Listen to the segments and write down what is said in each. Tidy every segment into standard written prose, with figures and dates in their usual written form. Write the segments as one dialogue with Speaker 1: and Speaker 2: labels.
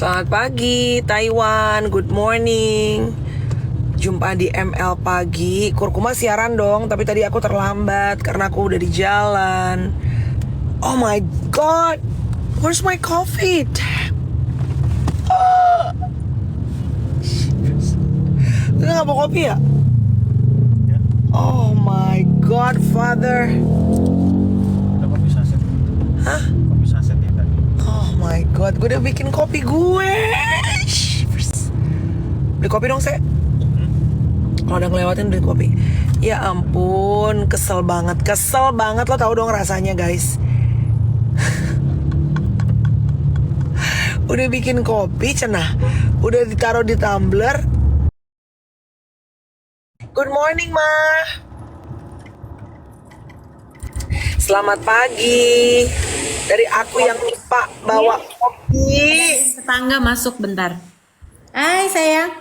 Speaker 1: Selamat pagi Taiwan, good morning. Jumpa di ML Pagi. Kurkuma siaran dong, tapi tadi aku terlambat karena aku udah di jalan. Oh my god, where's my coffee? Lu gak mau kopi ya? Oh my god, father.
Speaker 2: Ada kopi saset.
Speaker 1: Hah?
Speaker 2: Kopi saset ya tadi.
Speaker 1: Oh my god, gue udah bikin kopi gue. Beli kopi dong, Se. Kalau udah ngelewatin beli kopi. Ya ampun, kesel banget lo tau dong rasanya guys. Udah bikin kopi cenah, udah ditaruh di tumbler. Good morning ma. Selamat pagi. Dari aku yang lupa bawa kopi.
Speaker 3: Tetangga masuk bentar. Hai sayang.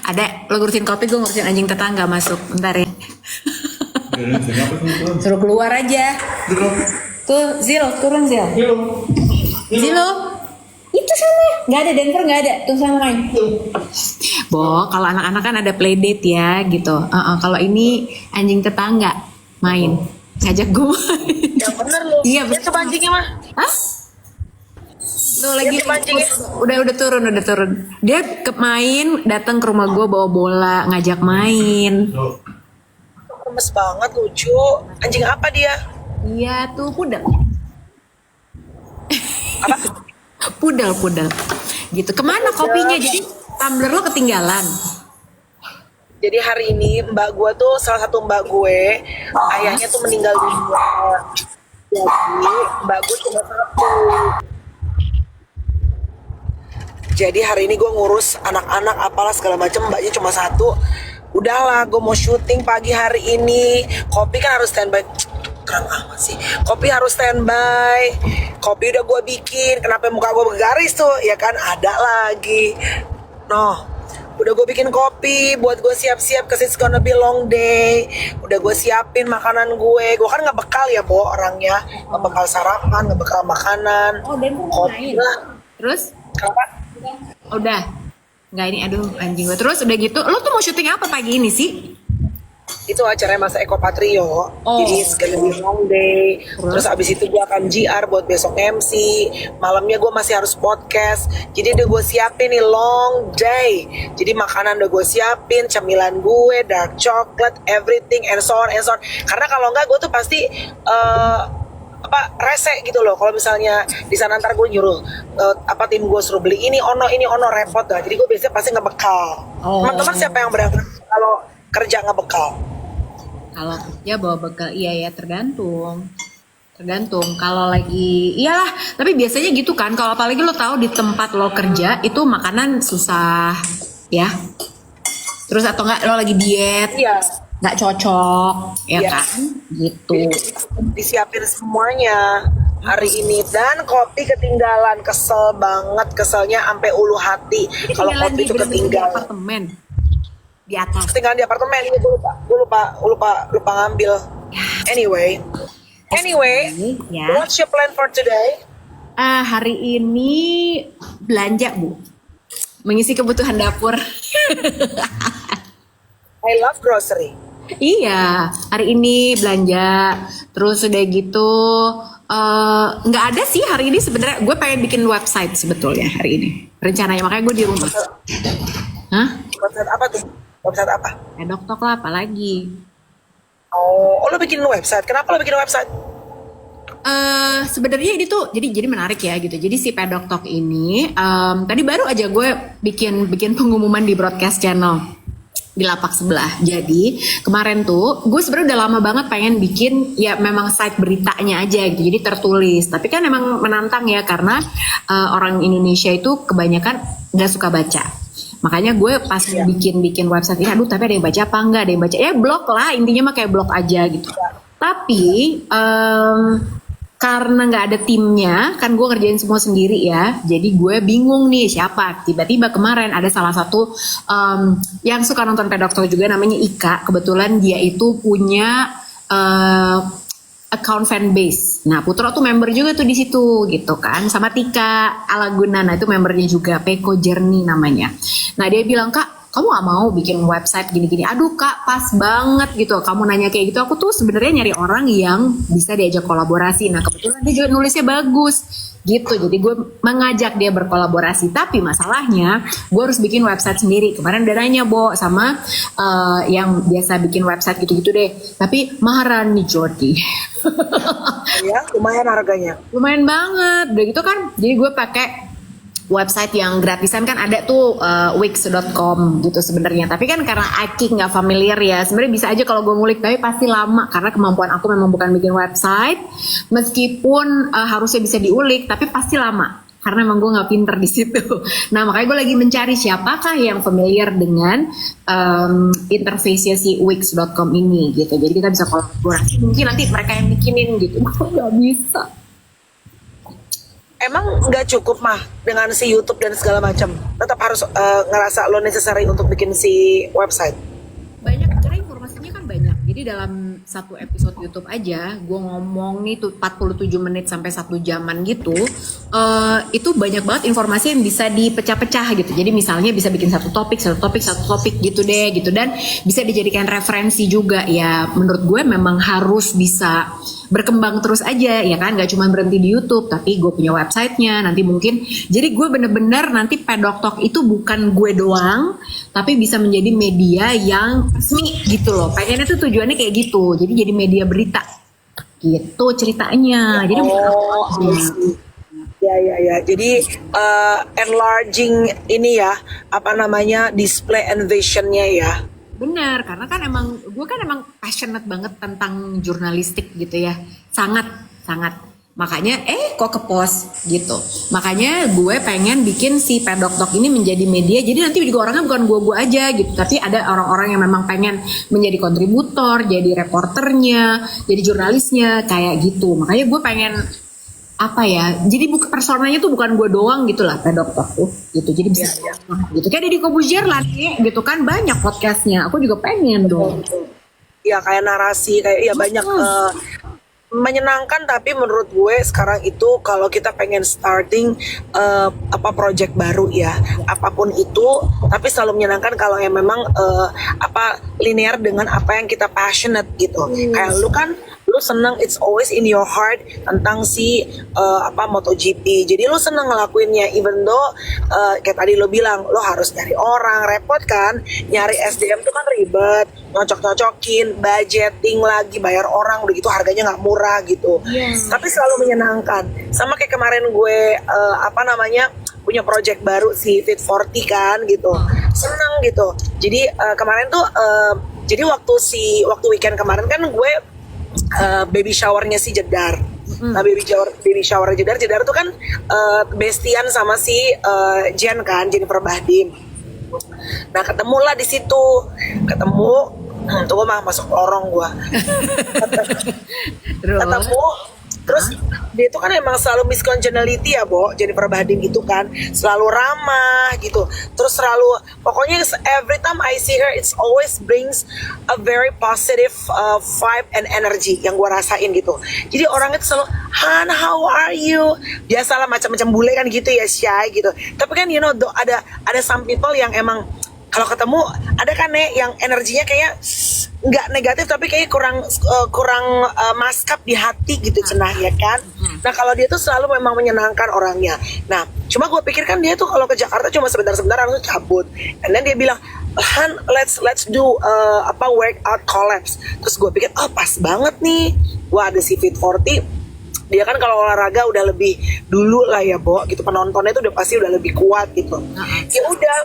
Speaker 3: Ada, lo ngurusin kopi, gue ngurusin anjing tetangga masuk. Bentar ya. Suruh keluar aja. Tuh, Zil, turun Zil. Zilo. Itu sana. Gak ada, Denver gak ada. Tuh sana main. Bo, kalau anak-anak kan ada playdate ya gitu. Kalau ini anjing tetangga main. Ngajak gue main.
Speaker 1: Ya bener lo.
Speaker 3: Iya,
Speaker 1: Ya coba anjingnya mah.
Speaker 3: Hah? Tuh lagi
Speaker 1: mancingnya.
Speaker 3: udah turun. Dia main, datang ke rumah gue bawa bola, ngajak main.
Speaker 1: Gemes banget, lucu. Anjing apa dia?
Speaker 3: Iya tuh pudel.
Speaker 1: Apa?
Speaker 3: Pudel. Gitu. Kemana kopinya? Jadi tumbler lo ketinggalan.
Speaker 1: Jadi hari ini mbak gue tuh, salah satu mbak gue, ayahnya tuh meninggal dunia. Jadi mbak gue cuma satu. Jadi hari ini gue ngurus anak-anak apalah segala macam, mbaknya cuma satu. Udahlah, gue mau syuting pagi hari ini. Kopi kan harus standby. Keren amat sih. Kopi harus standby. Kopi udah gue bikin. Kenapa muka gue bergaris tuh? Ya kan ada lagi. Noh, udah gue bikin kopi buat gue siap-siap cause it's gonna be long day. Udah gue siapin makanan gue. Gue kan nggak bekal ya, Bo, orangnya. Nggak bekal sarapan, nggak bekal makanan.
Speaker 3: Oh, Denver
Speaker 1: kopi
Speaker 3: main.
Speaker 1: lah.
Speaker 3: Terus?
Speaker 1: Kenapa?
Speaker 3: Udah. Nggak ini, aduh anjing gue. Terus udah gitu, lo tuh mau syuting apa pagi ini sih?
Speaker 1: Itu acaranya Masa Eko Patrio.
Speaker 3: Oh.
Speaker 1: Jadi it's gonna be long day. Terus abis itu gue akan GR buat besok MC. Malamnya gue masih harus podcast. Jadi udah gue siapin nih long day. Jadi makanan udah gue siapin, cemilan gue, dark chocolate, everything and so on and so on. Karena kalau enggak gue tuh pasti rese gitu loh. Kalau misalnya di sana ntar gue nyuruh tim gue suruh beli ini ono repot dah. Jadi gue biasanya pasti ngebekal.
Speaker 3: Oh.
Speaker 1: Teman-teman siapa yang berangkat kalau kerja ngebekal?
Speaker 3: Kalau kerja bawa bekal, iya ya tergantung. Kalau lagi, iyalah. Tapi biasanya gitu kan. Kalau apalagi lo tahu di tempat lo kerja itu makanan susah, ya. Terus atau enggak lo lagi diet,
Speaker 1: Iya.
Speaker 3: nggak cocok, ya
Speaker 1: Iya.
Speaker 3: kan? Gitu.
Speaker 1: Disiapin semuanya hari ini. Dan kopi ketinggalan. Kesel banget, keselnya sampai ulu hati kalau
Speaker 3: Ketinggalan
Speaker 1: kopi
Speaker 3: di
Speaker 1: itu
Speaker 3: bener-bener di
Speaker 1: ketinggalan.
Speaker 3: apartemen di atas.
Speaker 1: Ketinggalan di apartemen ini. Gue lupa ngambil. Anyway,
Speaker 3: Ya.
Speaker 1: what's your plan for today?
Speaker 3: Hari ini belanja Bu, mengisi kebutuhan dapur.
Speaker 1: I love grocery.
Speaker 3: Iya, hari ini belanja. Terus udah gitu, nggak ada sih hari ini sebenarnya. Gue pengen bikin website sebetulnya hari ini. Rencananya makanya gue di rumah. Hah?
Speaker 1: Website apa tuh? Website apa?
Speaker 3: Pedoktok lah, apalagi.
Speaker 1: Oh, lo bikin website. Kenapa lo bikin website?
Speaker 3: Sebenarnya ini tuh jadi menarik ya gitu. Jadi si Pedoktok ini tadi baru aja gue bikin pengumuman di broadcast channel di lapak sebelah. Jadi kemarin tuh gue sebenarnya udah lama banget pengen bikin ya memang site beritanya aja gitu. Jadi tertulis. Tapi kan emang menantang ya karena orang Indonesia itu kebanyakan nggak suka baca. Makanya gue pas bikin website ini, aduh tapi ada yang baca apa enggak, ada yang baca, ya blog lah, intinya mah kayak blog aja gitu. Tapi karena nggak ada timnya, kan gue ngerjain semua sendiri ya, jadi gue bingung nih siapa. Tiba-tiba kemarin ada salah satu yang suka nonton Pedoktor juga, namanya Ika. Kebetulan dia itu punya account fanbase. Nah, Putro tuh member juga tuh di situ gitu kan, sama Tika Alaguna. Nah, itu membernya juga, Peko Journey namanya. Nah, dia bilang, "Kak, kamu gak mau bikin website gini-gini?" Aduh Kak, pas banget gitu. Kamu nanya kayak gitu, aku tuh sebenarnya nyari orang yang bisa diajak kolaborasi. Nah, kebetulan dia juga nulisnya bagus gitu. Jadi gue mengajak dia berkolaborasi. Tapi masalahnya, gue harus bikin website sendiri. Kemarin udah nanya, Bo, sama yang biasa bikin website gitu-gitu deh. Tapi Maharani Jordi.
Speaker 1: Ya, lumayan harganya.
Speaker 3: Lumayan banget. Udah gitu kan, jadi gue pakai website yang gratisan kan ada tuh wix.com gitu sebenarnya. Tapi kan karena Aki nggak familiar ya, sebenarnya bisa aja kalau gue ngulik, tapi pasti lama karena kemampuan aku memang bukan bikin website. Meskipun harusnya bisa diulik, tapi pasti lama karena emang gue nggak pinter di situ. Nah, makanya gue lagi mencari siapakah yang familiar dengan interface-nya si wix.com ini gitu. Jadi kita bisa kolaborasi. Mungkin nanti mereka yang bikinin gitu. Aku nggak bisa.
Speaker 1: Emang nggak cukup mah dengan si YouTube dan segala macam. Tetap harus ngerasa lo necessary untuk bikin si website.
Speaker 3: Banyak, karena informasinya kan banyak. Jadi dalam satu episode YouTube aja, gue ngomong nih tuh 47 menit sampai 1 jaman gitu, itu banyak banget informasi yang bisa dipecah-pecah gitu. Jadi misalnya bisa bikin satu topik gitu deh gitu, dan bisa dijadikan referensi juga ya. Menurut gue memang harus bisa berkembang terus aja ya kan, nggak cuma berhenti di YouTube, tapi gue punya websitenya nanti mungkin. Jadi gue bener-bener nanti Pedok Talk itu bukan gue doang, tapi bisa menjadi media yang resmi gitu loh. Pengennya tuh tujuannya kayak gitu, jadi media berita gitu ceritanya. Jadi
Speaker 1: ya. Jadi enlarging ini ya, apa namanya, display and visionnya ya.
Speaker 3: benar, karena kan gue kan emang passionate banget tentang jurnalistik gitu ya, sangat. Makanya kok ke pos gitu. Makanya gue pengen bikin si Pedok Talk ini menjadi media. Jadi nanti juga orangnya bukan gue aja gitu, tapi ada orang-orang yang memang pengen menjadi kontributor, jadi reporternya, jadi jurnalisnya kayak gitu. Makanya gue pengen apa ya? Jadi personanya tuh bukan gue doang gitu lah, Pedok Talk tuh gitu. Jadi bisa gitu. Kayak Deddy Kobuzier lah nih, gitu kan, banyak podcastnya. Aku juga pengen dong.
Speaker 1: Ya kayak narasi kayak ya banyak menyenangkan. Tapi menurut gue sekarang itu kalau kita pengen starting project baru ya, apapun itu, tapi selalu menyenangkan kalau yang memang linear dengan apa yang kita passionate gitu. Kayak lu seneng, it's always in your heart tentang si MotoGP. Jadi lu seneng ngelakuinnya, even though kayak tadi lu bilang lo harus nyari orang, repot kan, nyari SDM tuh kan ribet, nyocok-nyocokin, budgeting lagi, bayar orang, udah gitu harganya nggak murah gitu. Tapi selalu menyenangkan. Sama kayak kemarin gue punya project baru si Fit 40 kan gitu, seneng gitu. Jadi kemarin tuh jadi waktu weekend kemarin kan gue baby showernya si Jedar. Nah baby shower Jedar tuh kan bestian sama si Jen kan, Jennifer Bahdim. Nah ketemulah di situ, tuh gue masuk lorong gue. Ketemu, terus dia itu kan emang selalu Miss Congeniality ya, Bo. Jennifer Bahdim itu kan selalu ramah gitu. Terus selalu, pokoknya every time I see her, it's always brings a very positive vibe and energy yang gue rasain gitu. Jadi orang itu selalu, Han, how are you? Biasalah macam-macam bule kan gitu ya, shy gitu. Tapi kan ada some people yang emang kalau ketemu ada kan yang energinya kayak nggak negatif, tapi kayak kurang maskap di hati gitu, cenah ya kan. Nah kalau dia tuh selalu memang menyenangkan orangnya. Nah cuma gue pikir kan dia tuh kalau ke Jakarta cuma sebentar langsung cabut. And then dia bilang, Han, let's do workout collabs. Terus gue pikir pas banget nih, wah ada si Fit 40. Dia kan kalau olahraga udah lebih dulu lah ya, Bo, gitu, penontonnya tuh udah pasti udah lebih kuat gitu. Ya udah,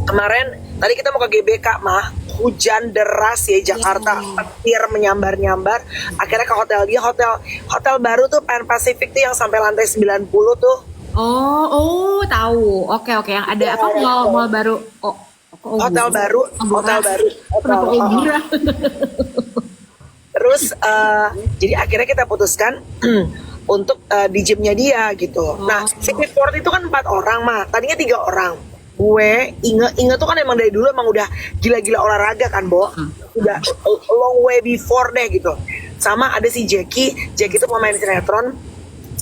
Speaker 1: kemarin tadi kita mau ke GBK mah, hujan deras ya Jakarta, petir menyambar-nyambar. Akhirnya ke hotel dia, hotel baru tuh Pan Pacific tuh yang sampai lantai 90 tuh.
Speaker 3: Oh, tahu. Oke, yang ada apa mall baru?
Speaker 1: Hotel baru. Terus jadi akhirnya kita putuskan untuk di gymnya dia gitu. Nah, si Fit 40 itu kan 4 orang mah, tadinya 3 orang. Gue, Inge tuh kan emang dari dulu emang udah gila-gila olahraga kan, Bo. Udah a long way before deh gitu. sama ada si Jackie itu pemain sinetron,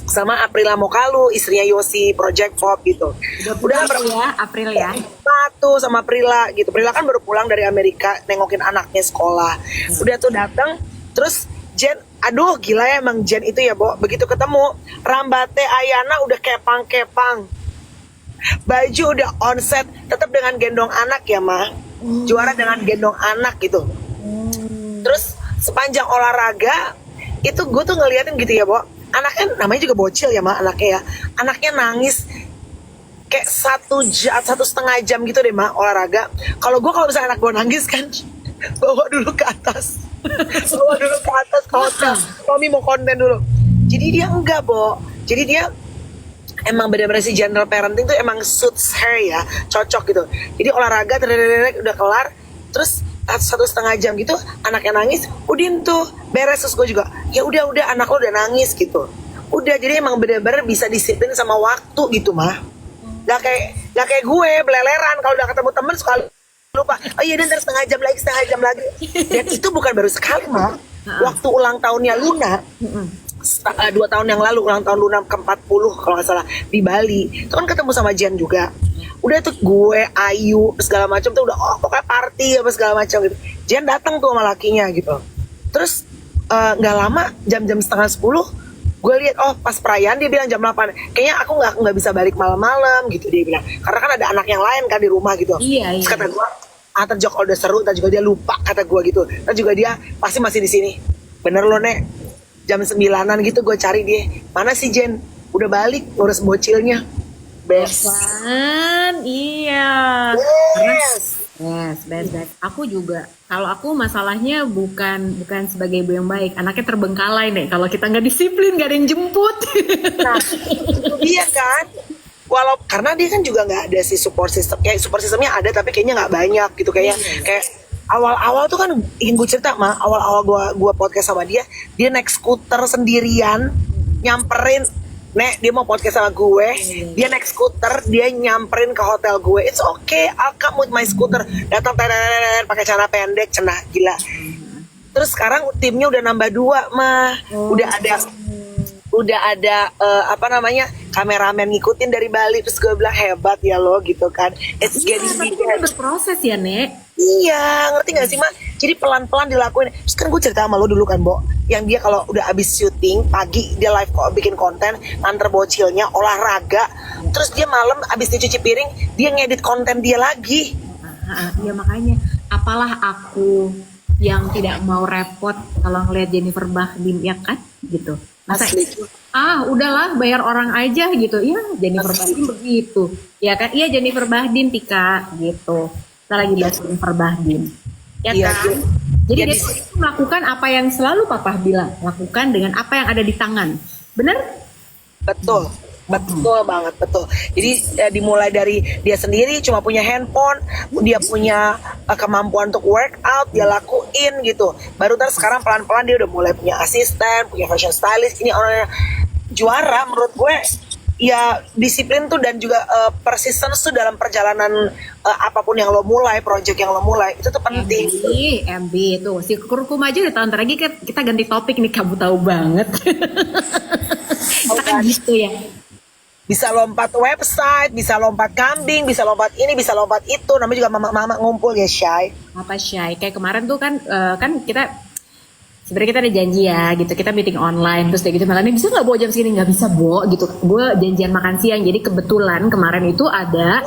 Speaker 1: sama Aprila Mokalu, istrinya Yosi Project Pop gitu. Udah
Speaker 3: April ya.
Speaker 1: Satu sama Prila gitu. Prila kan baru pulang dari Amerika nengokin anaknya sekolah. Udah tuh datang, terus Jen, aduh gila ya emang Jen itu ya, Bo. Begitu ketemu, rambate Ayana udah kepang-kepang. Baju udah onset, tetap dengan gendong anak ya, Ma. Juara dengan gendong anak gitu. Terus sepanjang olahraga itu gue tuh ngeliatin gitu ya, Bo. Anaknya namanya juga bocil ya, Ma, anaknya ya. Anaknya nangis kayak 1,5 jam gitu deh, Ma, olahraga. Kalau misalnya anak gue nangis kan, bawa dulu ke atas ke hotel. Tommy mau konten dulu. Jadi dia enggak, Bo. Jadi dia emang benar-benar si general parenting tuh emang suits her ya, cocok gitu. Jadi olahraga udah kelar, terus 1,5 jam gitu anaknya nangis, udin tuh beres. Terus gue juga ya udah anak lo udah nangis gitu. Udah, jadi emang bener-bener bisa disiplin sama waktu gitu, Mah. Gak kayak gue beleleran kalau udah ketemu temen suka lupa. Oh iya, dan 1,5 jam lagi. Dan itu bukan baru sekali, Mah. Waktu ulang tahunnya Luna, 2 tahun yang lalu, ulang tahun Luna ke-40 kalau nggak salah di Bali, itu kan ketemu sama Jen juga. Udah tuh gue, Ayu, segala macam tuh udah pokoknya party apa segala macam gitu. Jen datang tuh sama lakinya gitu. Terus nggak lama, jam-jam setengah 10, gue lihat pas perayaan dia bilang jam 8. Kayaknya aku nggak bisa balik malam-malam gitu dia bilang. Karena kan ada anak yang lain kan di rumah gitu.
Speaker 3: Iya.
Speaker 1: Terus kata gue, terjok kalau udah seru, juga dia lupa kata gue gitu. Terus juga dia pasti masih di sini. Bener lo, Nek. Jam 9-an gitu gue cari dia. Mana sih Jen? Udah balik ngurus bocilnya. Best.
Speaker 3: Iya.
Speaker 1: Yes.
Speaker 3: Best. Aku juga. Kalau aku masalahnya bukan sebagai ibu yang baik. Anaknya terbengkalai deh. Kalau kita nggak disiplin, nggak ada yang jemput.
Speaker 1: Nah, itu dia kan. Karena dia kan juga nggak ada si support system. Ya support systemnya ada tapi kayaknya nggak banyak gitu. Kayak awal-awal tuh kan ingin gue cerita, mah awal-awal gue podcast sama dia naik skuter sendirian nyamperin, Nek, dia mau podcast sama gue, dia naik skuter, dia nyamperin ke hotel gue. It's okay, I'll come with my scooter. Datang pakai celana pendek, cenah gila. Terus sekarang timnya udah nambah 2, mah. Udah ada kameramen ngikutin dari Bali. Terus gue bilang hebat ya lo gitu kan. It's getting bigger.
Speaker 3: Berproses ya, Nek.
Speaker 1: Iya, ngerti gak sih, Ma? Jadi pelan-pelan dilakuin. Terus kan gue cerita sama lo dulu kan, Bo, yang dia kalau udah abis syuting pagi dia live bikin konten, nganter bocilnya, olahraga, terus dia malam abis dia cuci piring, dia ngedit konten dia lagi.
Speaker 3: Iya, makanya apalah aku yang tidak mau repot kalau ngeliat Jennifer Bahdim, ya kan gitu. Masa udahlah bayar orang aja gitu. Iya, Jennifer Bahdim begitu. Ya kan? Iya, Jennifer Bahdim, Tika gitu. Kita lagi bahas Jennifer Bahdim. Ya kan? Jadi dia itu melakukan apa yang selalu Papa bilang, lakukan dengan apa yang ada di tangan. Bener?
Speaker 1: Betul banget, betul. Jadi dimulai dari dia sendiri cuma punya handphone, dia punya kemampuan untuk workout, dia lakuin gitu. Baru sekarang pelan-pelan dia udah mulai punya asisten, punya fashion stylist. Ini orangnya juara menurut gue. Ya disiplin tuh dan juga persistence tuh dalam perjalanan apapun yang lo mulai, project yang lo mulai itu tuh penting.
Speaker 3: MB itu si kurkum aja udah tahun lagi kita ganti topik nih, kamu tahu banget. Kita kan gitu ya.
Speaker 1: Bisa lompat website, bisa lompat kambing, bisa lompat ini, bisa lompat itu. Namanya juga mama-mama ngumpul ya, Shay.
Speaker 3: Apa Shay? Kayak kemarin tuh kan kita sebenarnya kita ada janji ya gitu, kita meeting online terus kayak gitu, malamnya bisa nggak bawa jam segini, nggak bisa Bo gitu, gue janjian makan siang. Jadi kebetulan kemarin itu ada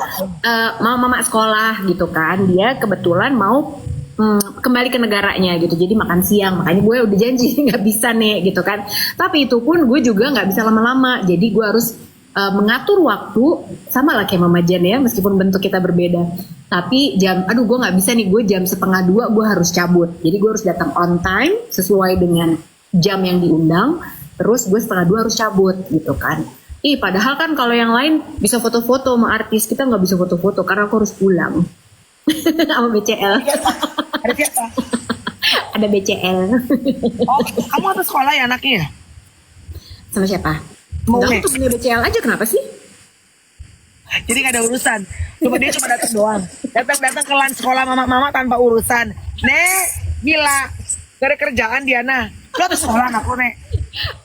Speaker 3: mama sekolah gitu kan, dia kebetulan mau kembali ke negaranya gitu, jadi makan siang, makanya gue udah janji nggak bisa nih gitu kan. Tapi itu pun gue juga nggak bisa lama-lama, jadi gue harus mengatur waktu sama lah kayak Mama Jan ya, meskipun bentuk kita berbeda. Tapi gue nggak bisa nih, gue jam 1:30 gue harus cabut. Jadi gue harus datang on time sesuai dengan jam yang diundang. Terus gue 1:30 harus cabut gitu kan. Padahal kan kalau yang lain bisa foto-foto sama artis, kita nggak bisa foto-foto karena aku harus pulang. Sama BCL.
Speaker 1: Ada siapa?
Speaker 3: Ada BCL.
Speaker 1: Oh, kamu atau sekolah ya anaknya?
Speaker 3: Sama siapa?
Speaker 1: Mau
Speaker 3: untuk punya BCL aja, kenapa sih?
Speaker 1: Jadi gak ada urusan. Dia cuma datang doang. Datang ke lunch sekolah mama-mama tanpa urusan. Nek, gila. Gak ada kerjaan Diana. Lo tuh sekolah aku nek.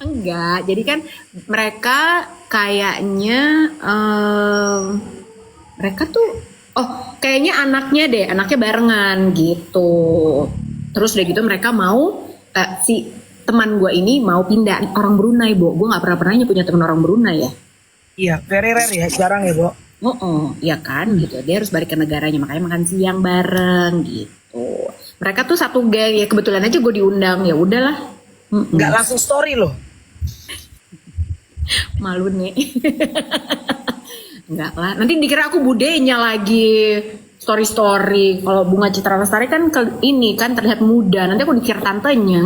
Speaker 3: Enggak, jadi kan mereka kayaknya mereka tuh kayaknya anaknya barengan gitu. Terus udah gitu mereka mau si teman gue ini mau pindah orang Brunei, Bo. Gue nggak pernah punya teman orang Brunei ya.
Speaker 1: Iya, very rare ya, jarang ya, Bo.
Speaker 3: Iya kan gitu. Dia harus balik ke negaranya, makanya makan siang bareng gitu. Mereka tuh satu geng ya, kebetulan aja gue diundang, ya udahlah.
Speaker 1: Nggak langsung story loh.
Speaker 3: Malu nih. Enggak lah, nanti dikira aku budenya lagi story. Kalau Bunga Citra Lestari kan ini kan terlihat muda, nanti aku dikira tantenya.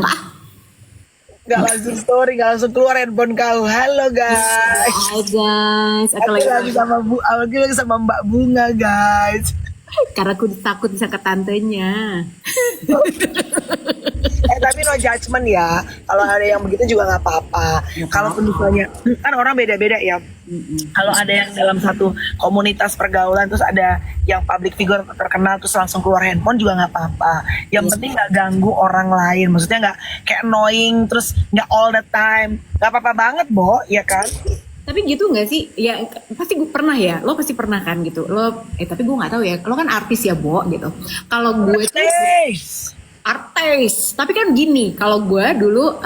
Speaker 1: Nggak langsung story, nggak langsung keluar handphone kau. Halo guys.
Speaker 3: Hai guys,
Speaker 1: Aku lagi sama Mbak Bunga guys.
Speaker 3: Karena aku takut disangka tantenya.
Speaker 1: Tapi no judgment ya. Kalau ada yang begitu juga nggak apa-apa. Kalau misalnya kan orang beda-beda ya. Kalau ada yang dalam satu komunitas pergaulan terus ada yang public figure terkenal terus langsung keluar handphone juga nggak apa-apa. Yang penting nggak ganggu orang lain. Maksudnya nggak kayak annoying terus nggak all the time. Nggak apa-apa banget, Bo, ya kan?
Speaker 3: Tapi gitu nggak sih? Ya pasti gue pernah ya. Lo pasti pernah kan gitu. Tapi gue nggak tahu ya. Lo kan artis ya, Bo, gitu. Kalau gue tuh artis. Tapi kan gini, kalau gue dulu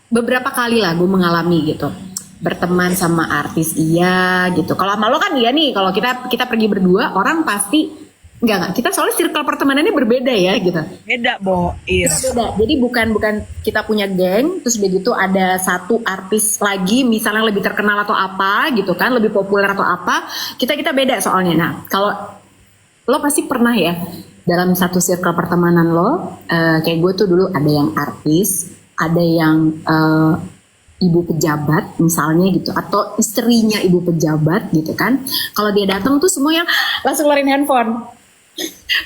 Speaker 3: beberapa kali lah gue mengalami gitu. Berteman sama artis iya gitu. Kalau sama lo kan iya nih, kalau kita pergi berdua, orang pasti enggak, kita soalnya circle pertemanannya berbeda ya gitu.
Speaker 1: Beda, Bo. Iya.
Speaker 3: Beda. Jadi bukan kita punya geng, terus udah gitu ada satu artis lagi misalnya lebih terkenal atau apa gitu kan, lebih populer atau apa. Kita beda soalnya. Nah, kalau lo pasti pernah ya dalam satu circle pertemanan lo, kayak gue tuh dulu ada yang artis, ada yang ibu pejabat misalnya gitu, atau istrinya ibu pejabat gitu kan. Kalau dia datang tuh semua yang langsung keluarin handphone.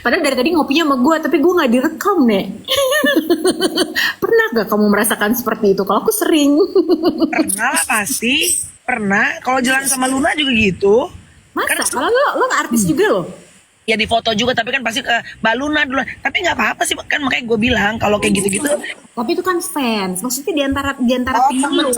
Speaker 3: Padahal dari tadi ngopinya sama gue, tapi gue nggak direkam nih. Pernah gak kamu merasakan seperti itu? Kalau aku sering.
Speaker 1: Pernah pasti, pernah. Kalau jalan sama Luna juga gitu.
Speaker 3: Masa? Kalau lo artis juga loh.
Speaker 1: Ya di foto juga, tapi kan pasti ke Mbak Luna dulu. Tapi nggak apa-apa sih, kan makanya gue bilang kalau kayak gitu-gitu.
Speaker 3: Tapi itu kan fans, maksudnya di antara
Speaker 1: teman.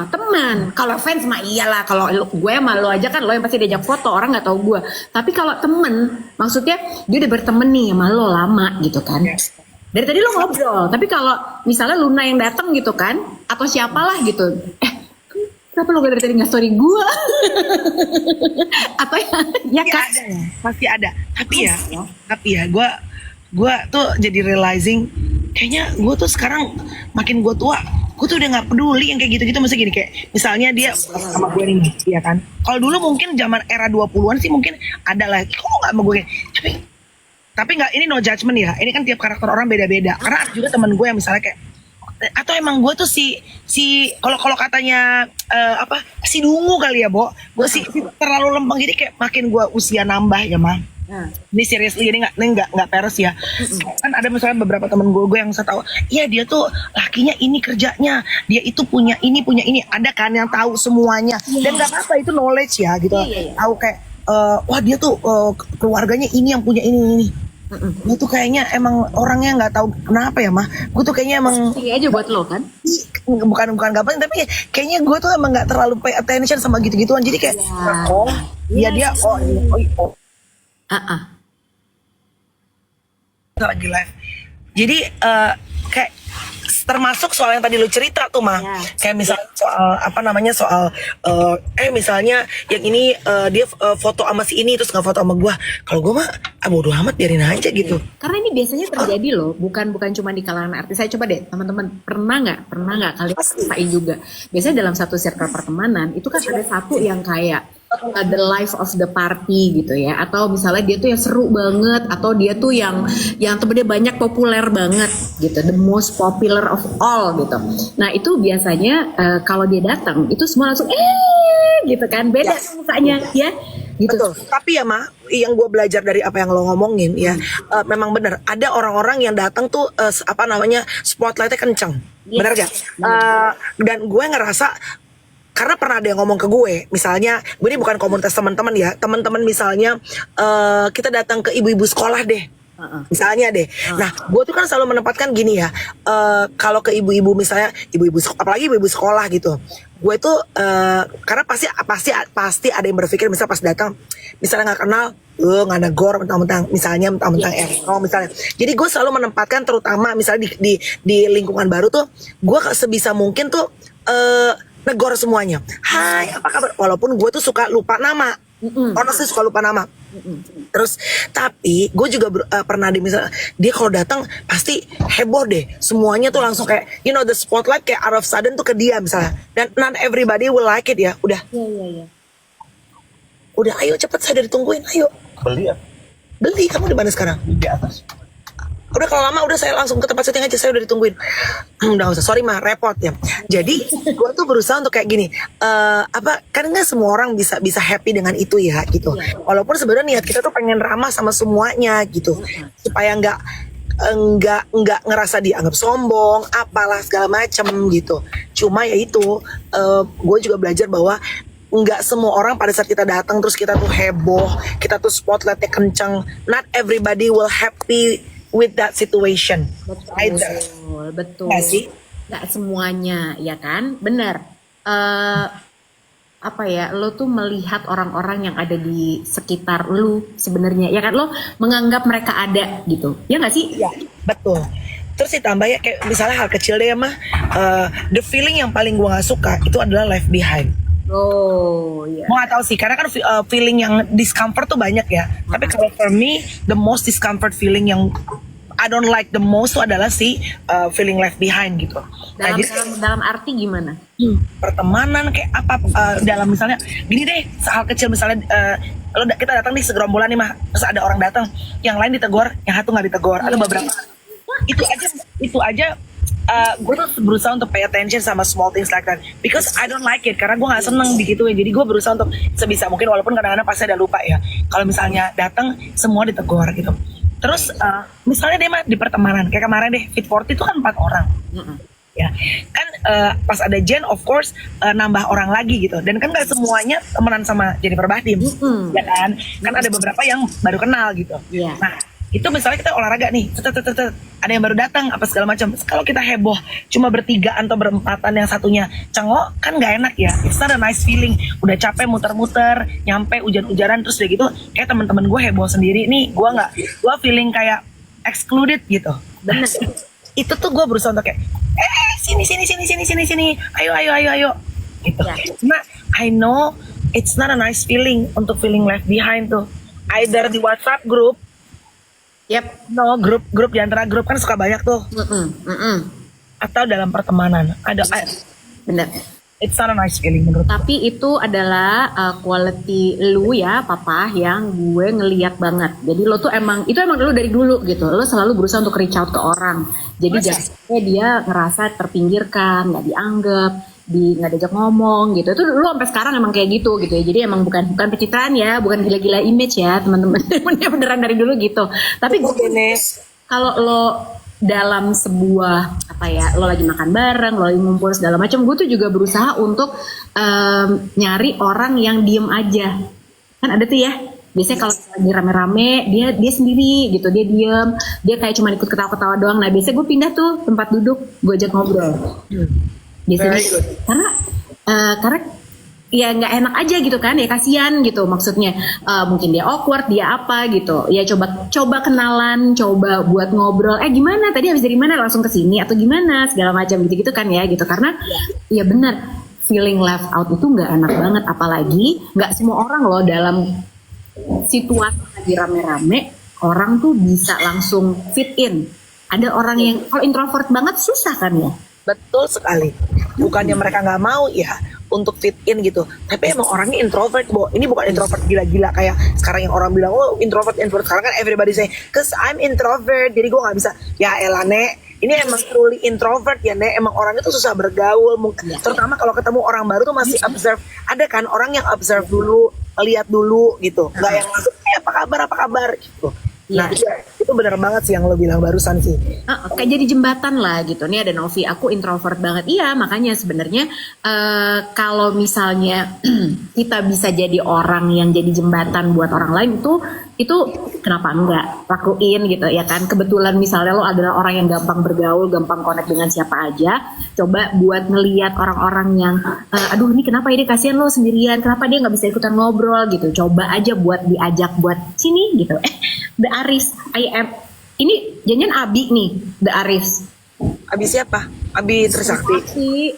Speaker 3: Teman. Kalau fans mah iyalah, kalau gue sama lo aja kan lo yang pasti diajak foto, orang nggak tahu gue. Tapi kalau temen, maksudnya dia udah berteman nih sama lo lama gitu kan.
Speaker 1: Yes.
Speaker 3: Dari tadi lo ngobrol, tapi kalau misalnya Luna yang datang gitu kan, atau siapalah gitu, kenapa lo dari tadi nggak story gue? Atau ya kan?
Speaker 1: Ada ya, pasti ada. Tapi ya, gue tuh jadi realizing, kayaknya gue tuh sekarang makin gue tua, gue tuh udah nggak peduli yang kayak gitu-gitu. Maksudnya gini, kayak misalnya dia sama gue nih, ya kan? Kalau dulu mungkin zaman era 20-an sih mungkin ada lah, kok nggak sama gue? Tapi nggak, ini no judgment ya. Ini kan tiap karakter orang beda-beda. Karena ada juga temen gue yang misalnya kayak, atau emang gue tuh si kalau katanya si dungu kali ya, Bo. Gue sih terlalu lempeng, jadi kayak makin gue usia nambah ya, Mang. Ini seriously, ini nggak peres ya. Kan ada misalnya beberapa temen gue yang saya tahu, iya dia tuh lakinya ini kerjanya, dia itu punya ini. Ada kan yang tahu semuanya. Dan nggak apa-apa, itu knowledge ya gitu. Tahu kayak wah dia tuh keluarganya ini yang punya ini. Gue tuh kayaknya emang orangnya nggak tahu kenapa ya, Mah. Gue tuh kayaknya emang
Speaker 3: ini aja buat lo kan?
Speaker 1: Bukan gampang, tapi kayaknya gue tuh emang nggak terlalu pay attention sama gitu-gituan. Jadi kayak dia lagi live. Jadi kayak termasuk soal yang tadi lu cerita tuh, Mah. Kayak misalnya soal misalnya yang ini dia foto sama si ini terus nggak foto sama gua. Kalau gua mah bodo amat, biarin aja gitu.
Speaker 3: Karena ini biasanya terjadi loh, bukan cuma di kalangan artis. Saya coba deh, teman-teman, pernah nggak kalian rasain juga? Biasanya dalam satu circle pertemanan itu kan ada satu yang kayak the life of the party gitu ya, atau misalnya dia tuh yang seru banget, atau dia tuh yang temennya banyak, populer banget gitu, the most popular of all gitu. Nah itu biasanya kalau dia datang itu semua langsung gitu kan, beda mukanya ya gitu.
Speaker 1: Betul. Tapi ya, Ma, yang gue belajar dari apa yang lo ngomongin ya, memang benar ada orang-orang yang datang tuh spotlightnya kenceng, benar gak? Dan gue ngerasa, karena pernah ada yang ngomong ke gue, misalnya gue ini bukan komunitas teman-teman ya, teman-teman misalnya kita datang ke ibu-ibu sekolah deh, Misalnya deh, nah gue tuh kan selalu menempatkan gini ya, kalau ke ibu-ibu misalnya, apalagi ibu-ibu sekolah gitu, gue tuh karena pasti ada yang berpikir misal pas datang, misalnya nggak kenal, nggak negor mentang-mentang, misalnya misalnya, jadi gue selalu menempatkan terutama misalnya di lingkungan baru tuh, gue sebisa mungkin tuh negor semuanya, hai apa kabar, walaupun gue tuh suka lupa nama. Honestly suka lupa nama. Terus tapi gue juga pernah misalnya dia kalau datang pasti heboh deh, semuanya tuh langsung kayak the spotlight kayak out of sudden tuh ke dia misalnya, dan not everybody will like it ya. Udah ayo cepet, saya udah ditungguin, ayo beli. Kamu di mana sekarang?
Speaker 2: Di atas.
Speaker 1: Udah kalau lama udah saya langsung ke tempat syuting aja, saya udah ditungguin. Udah usah, sorry mah repot ya. Jadi gue tuh berusaha untuk kayak gini, kan nggak semua orang bisa happy dengan itu ya gitu. Walaupun sebenarnya niat kita tuh pengen ramah sama semuanya gitu, supaya nggak ngerasa dianggap sombong, apalah segala macem gitu. Cuma ya itu, gue juga belajar bahwa nggak semua orang pada saat kita datang terus kita tuh heboh, kita tuh spotlightnya kenceng. Not everybody will happy with that situation.
Speaker 3: Betul.
Speaker 1: Nggak sih?
Speaker 3: Nggak semuanya, ya kan? Bener. Lo tuh melihat orang-orang yang ada di sekitar lu sebenarnya, ya kan? Lo menganggap mereka ada gitu, ya nggak sih?
Speaker 1: Ya, betul. Terus ditambah ya kayak misalnya hal kecil deh mah, the feeling yang paling gua nggak suka itu adalah left behind.
Speaker 3: Iya.
Speaker 1: Mau nggak tahu sih, karena kan feeling yang discomfort tuh banyak ya. Tapi kalau for me, the most discomfort feeling yang I don't like the most tuh adalah feeling left behind gitu.
Speaker 3: Dalam arti gimana?
Speaker 1: Pertemanan kayak apa, dalam misalnya gini deh, hal kecil misalnya, kita datang nih segerombolan nih mah, terus ada orang datang, yang lain ditegur, yang satu nggak ditegur, ada beberapa. Itu aja. Gue tuh berusaha untuk pay attention sama small things like that, because I don't like it, karena gue nggak seneng digituin. Jadi gue berusaha untuk sebisa mungkin, walaupun kadang-kadang pasti ada lupa ya, kalau misalnya datang semua ditegur gitu. Terus misalnya deh mah di pertemanan kayak kemarin deh Fit 40 itu kan 4 orang ya kan, pas ada Jen of course nambah orang lagi gitu, dan kan nggak semuanya temenan sama Jennifer Bahdim, ya kan ada beberapa yang baru kenal gitu. Nah itu misalnya kita olahraga nih, ada yang baru datang apa segala macam. Kalau kita heboh cuma bertigaan atau berempatan, yang satunya cengok, kan nggak enak ya. It's not a nice feeling. Udah capek muter-muter, nyampe hujan-hujanan, terus udah gitu kayak teman-teman gue heboh sendiri nih, gue feeling kayak excluded gitu. Bener. Itu tuh gue berusaha untuk kayak sini, ayo gitu. Nah I know it's not a nice feeling untuk feeling left behind tuh, either di WhatsApp group. No, grup di antara grup kan suka banyak tuh. Atau dalam pertemanan ada.
Speaker 3: Bener.
Speaker 1: It's not a nice feeling menurut.
Speaker 3: Tapi itu adalah quality lu ya, Papa, yang gue ngeliat banget. Jadi lo tuh emang lu dari dulu gitu. Lo selalu berusaha untuk reach out ke orang. Jadi jangan dia ngerasa terpinggirkan, nggak dianggap, nggak diajak ngomong gitu. Itu lu sampai sekarang emang kayak gitu ya. Jadi emang bukan pencitraan ya, bukan gila-gila image ya, teman-teman. Beneran dari dulu gitu. Tapi kalau lo dalam sebuah lo lagi makan bareng, lo lagi ngumpul segala macam, gue tuh juga berusaha untuk nyari orang yang diem aja. Kan ada tuh ya, biasanya kalau lagi rame-rame dia sendiri gitu, dia diem, dia kayak cuma ikut ketawa-ketawa doang. Nah biasanya gue pindah tuh tempat duduk, gue ajak ngobrol. Biasanya karena ya nggak enak aja gitu kan, ya kasihan gitu maksudnya. Mungkin dia awkward, dia apa gitu ya, coba kenalan, coba buat ngobrol, gimana tadi habis dari mana, langsung ke sini atau gimana segala macam gitu kan ya gitu. Karena ya benar, feeling left out itu nggak enak banget, apalagi nggak semua orang loh dalam situasi lagi rame-rame orang tuh bisa langsung fit in. Ada orang yang kalau introvert banget susah kan ya.
Speaker 1: Betul sekali. Bukannya mereka nggak mau ya untuk fit in gitu, tapi emang orangnya introvert, Bo. Ini bukan introvert gila-gila kayak sekarang yang orang bilang introvert. Sekarang kan everybody say cause I'm introvert, jadi gue nggak bisa. Ya elah Nek, ini emang truly introvert ya Nek. Emang orangnya tuh susah bergaul, terutama kalau ketemu orang baru tuh masih observe. Ada kan orang yang observe dulu, lihat dulu gitu, nggak yang langsung apa kabar gitu. Nah itu itu bener banget sih yang lo bilang barusan sih.
Speaker 3: Kayak jadi jembatan lah gitu. Nih ada Novi, aku introvert banget. Iya, makanya sebenarnya kalau misalnya kita bisa jadi orang yang jadi jembatan buat orang lain itu kenapa enggak lakuin gitu ya kan. Kebetulan misalnya lo adalah orang yang gampang bergaul, gampang connect dengan siapa aja. Coba buat ngelihat orang-orang yang aduh ini kenapa ini kasihan lo sendirian, kenapa dia nggak bisa ikutan ngobrol gitu. Coba aja buat diajak buat sini gitu. The Aris, ini janjian Abi nih, The Aris.
Speaker 1: Abi siapa? Abi Trisakti.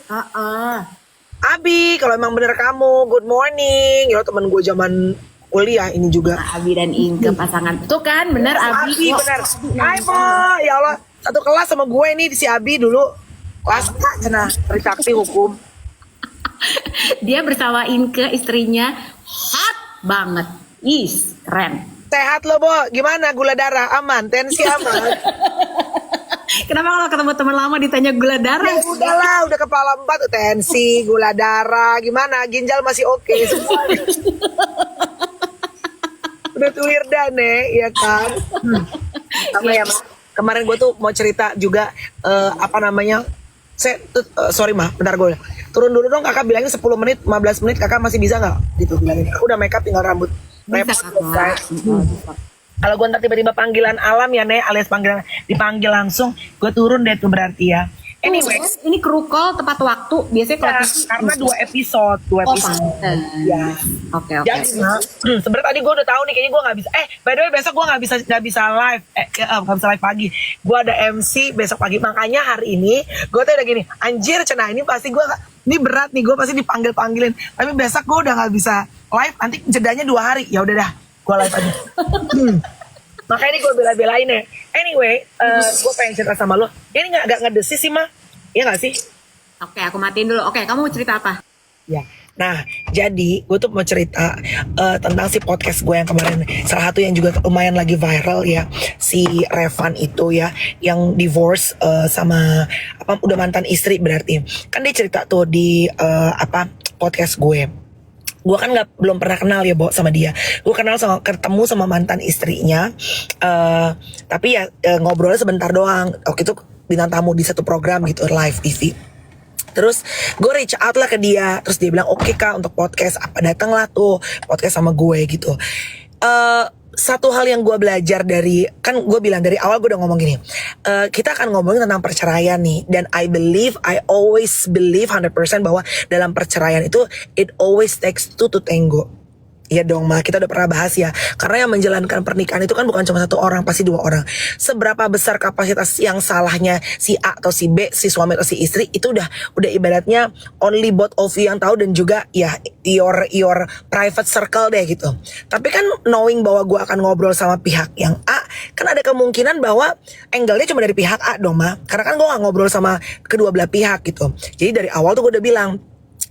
Speaker 1: Abi, kalau emang bener kamu, good morning. Ya temen gue zaman kuliah ini juga.
Speaker 3: Abi dan Inge pasangan. Tuh kan, bener Abi.
Speaker 1: Abi bener. Hai Mo, ya Allah. Satu kelas sama gue nih si Abi dulu. Kelas A, cenah, Trisakti hukum.
Speaker 3: Dia bersama Inge, istrinya hot banget. Keren.
Speaker 1: Sehat lo, Bo. Gimana gula darah? Aman, tensi aman.
Speaker 3: Kenapa kalau ketemu teman lama ditanya gula darah?
Speaker 1: Ya udahlah, udah kepala 4, tensi, gula darah, gimana? Ginjal masih oke semua. Udah tuir dan ya kan. Sama ya, kemarin gue tuh mau cerita juga apa namanya? Sorry mah, bentar gue turun dulu dong, kakak bilangin 10 menit, 15 menit kakak masih bisa nggak? Gitu bilangin. Aku udah makeup tinggal rambut.
Speaker 3: Bisa kakak.
Speaker 1: Kalau gue ntar tiba-tiba panggilan alam ya Nek, alias panggilan dipanggil langsung, gue turun deh tuh berarti ya. Anyway,
Speaker 3: ini krukol tepat waktu biasanya kalau
Speaker 1: karena 2 episode. Ya.
Speaker 3: Oke.
Speaker 1: Jadi sebenarnya tadi gue udah tahu nih kayaknya gue nggak bisa. By the way besok gue nggak bisa live. Nggak bisa live pagi. Gue ada MC besok pagi. Makanya hari ini gue tuh udah gini. Anjir cenah ini pasti gue ini berat nih, gue pasti dipanggilin. Tapi besok gue udah nggak bisa live. Nanti jedanya 2 hari. Ya udah dah, gue live aja. Makanya ini gue bela-belain ya. Anyway, gue pengen cerita sama lo. Ini agak ngedesis sih mah, iya gak sih?
Speaker 3: Oke, aku matiin dulu. Oke, kamu mau cerita apa?
Speaker 1: Ya, nah jadi gue tuh mau cerita tentang si podcast gue yang kemarin. Salah satu yang juga lumayan lagi viral ya, si Revan itu ya, yang divorce sama udah mantan istri berarti. Kan dia cerita tuh di podcast gue. Gue kan belum pernah kenal ya Bo sama dia. Gue ketemu sama mantan istrinya, tapi ya ngobrolnya sebentar doang. Waktu itu bintang tamu di satu program gitu, live TV. Terus gue reach out lah ke dia. Terus dia bilang oke kak untuk podcast, datanglah tuh podcast sama gue gitu. Satu hal yang gue belajar dari, kan gue bilang dari awal gue udah ngomong gini, kita akan ngomongin tentang perceraian nih, dan I always believe 100% bahwa dalam perceraian itu it always takes 2 to tango. Iya dong mah, kita udah pernah bahas ya. Karena yang menjalankan pernikahan itu kan bukan cuma 1 orang, pasti 2 orang. Seberapa besar kapasitas yang salahnya si A atau si B, si suami atau si istri, itu udah ibaratnya only both of you yang tahu, dan juga ya your private circle deh gitu. Tapi kan knowing bahwa gue akan ngobrol sama pihak yang A, kan ada kemungkinan bahwa angle-nya cuma dari pihak A dong mah. Karena kan gue gak ngobrol sama kedua belah pihak gitu. Jadi dari awal tuh gue udah bilang,